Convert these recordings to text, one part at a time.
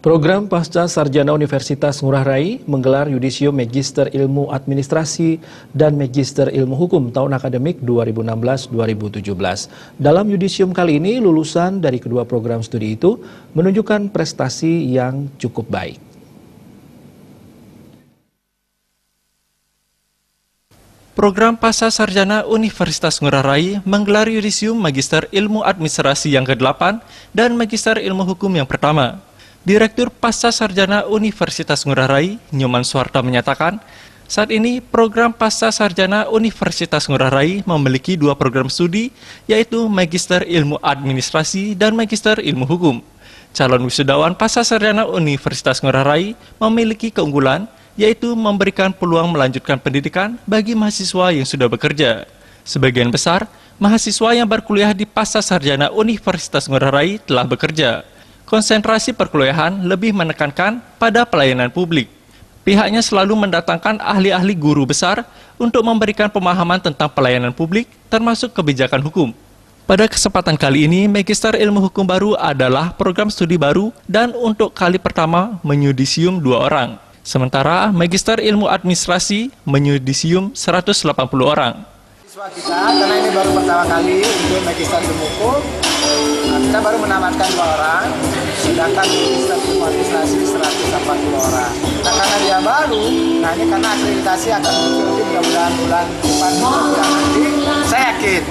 Program Pasca Sarjana Universitas Ngurah Rai menggelar Yudisium Magister Ilmu Administrasi dan Magister Ilmu Hukum tahun akademik 2016-2017. Dalam Yudisium kali ini, lulusan dari kedua program studi itu menunjukkan prestasi yang cukup baik. Program Pasca Sarjana Universitas Ngurah Rai menggelar Yudisium Magister Ilmu Administrasi yang ke-8 dan Magister Ilmu Hukum yang pertama. Direktur Pasca Sarjana Universitas Ngurah Rai, Nyoman Suharta menyatakan, saat ini program Pasca Sarjana Universitas Ngurah Rai memiliki dua program studi, yaitu Magister Ilmu Administrasi dan Magister Ilmu Hukum. Calon wisudawan Pasca Sarjana Universitas Ngurah Rai memiliki keunggulan, yaitu memberikan peluang melanjutkan pendidikan bagi mahasiswa yang sudah bekerja. Sebagian besar, mahasiswa yang berkuliah di Pasca Sarjana Universitas Ngurah Rai telah bekerja. Konsentrasi perkuliahan lebih menekankan pada pelayanan publik. Pihaknya selalu mendatangkan ahli-ahli guru besar untuk memberikan pemahaman tentang pelayanan publik, termasuk kebijakan hukum. Pada kesempatan kali ini, Magister Ilmu Hukum baru adalah program studi baru dan untuk kali pertama menyudisium 2 orang. Sementara Magister Ilmu Administrasi menyudisium 180 orang. Siswa kita, karena ini baru pertama kali untuk Magister Ilmu Hukum, kita baru menamatkan 2 orang, sedangkan Magister Ilmu Administrasi 140 orang. Nah, karena dia baru, nah ini karena akreditasi akan muncul di mudah-mudahan bulan depan nanti, saya yakin.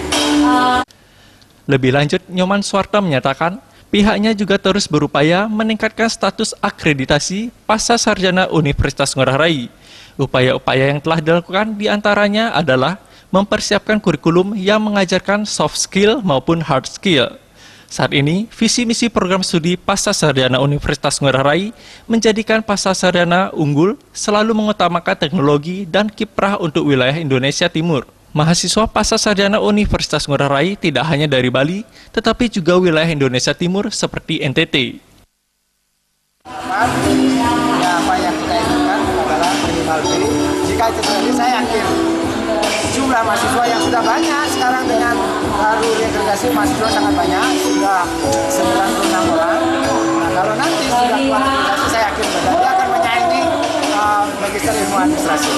Lebih lanjut, Nyoman Suharta menyatakan, pihaknya juga terus berupaya meningkatkan status akreditasi Pasca Sarjana Universitas Ngurah Rai. Upaya-upaya yang telah dilakukan diantaranya adalah mempersiapkan kurikulum yang mengajarkan soft skill maupun hard skill. Saat ini, visi misi program studi Pasca Sarjana Universitas Ngurah Rai menjadikan Pasca Sarjana unggul selalu mengutamakan teknologi dan kiprah untuk wilayah Indonesia Timur. Mahasiswa Pasca Sarjana Universitas Ngurah Rai tidak hanya dari Bali, tetapi juga wilayah Indonesia Timur seperti NTT. Ya, apa yang kita inginkan adalah minimal B. Jika itu terjadi, saya yakin jumlah mahasiswa yang sudah banyak sekarang dengan baru reakreditasi mahasiswa sangat banyak, sudah 96 orang. Nah, kalau nanti sudah keluar akreditasi, saya yakin dia akan menyaingi Magister Ilmu Administrasi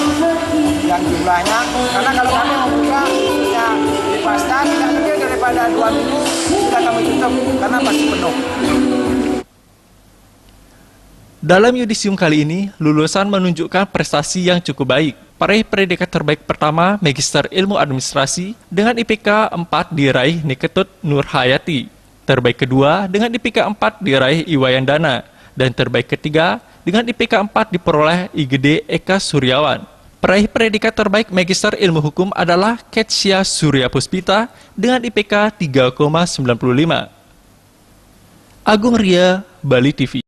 yang jumlahnya, karena kalau kami membuka ya, di Pasca tidak lebih daripada 2 minggu sudah kami tutup karena pasti penuh. Dalam Yudisium kali ini, lulusan menunjukkan prestasi yang cukup baik. Peraih predikat terbaik pertama Magister Ilmu Administrasi dengan IPK 4 diraih Niketut Nur Hayati. Terbaik kedua dengan IPK 4 diraih Iwayandana. Dan terbaik ketiga dengan IPK 4 diperoleh IGD Eka Suryawan. Peraih predikat terbaik Magister Ilmu Hukum adalah Ketsya Surya Puspita dengan IPK 3,95. Agung Ria, Bali TV.